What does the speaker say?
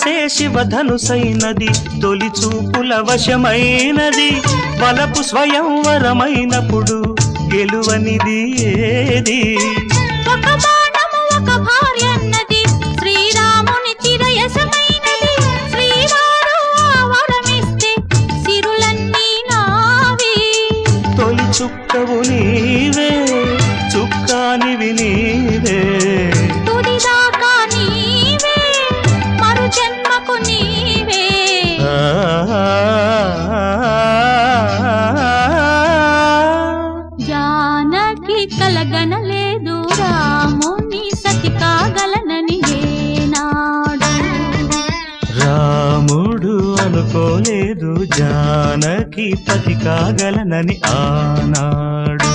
మనసే శివధనుసైనది తొలి చూపుల వశమైనది వలపు స్వయంవరమైనప్పుడు గెలువనిది ఏది ఒక బాణము ఒక భార్య అన్నది శ్రీరాముని చిరయసమైనది శ్రీవారు వరమిస్తే సిరులన్నీ నావి తొలి చుక్కవు నీవే చుక్కానివి నీవే తుడిదాకా నీవే మరు జన్మకు నీవే జానకి కలగనలేదు రాముని సతి కాగలనని ఏనాడు రాముడు అనుకోలేదు జానకి పతి కాగలనని ఆనాడు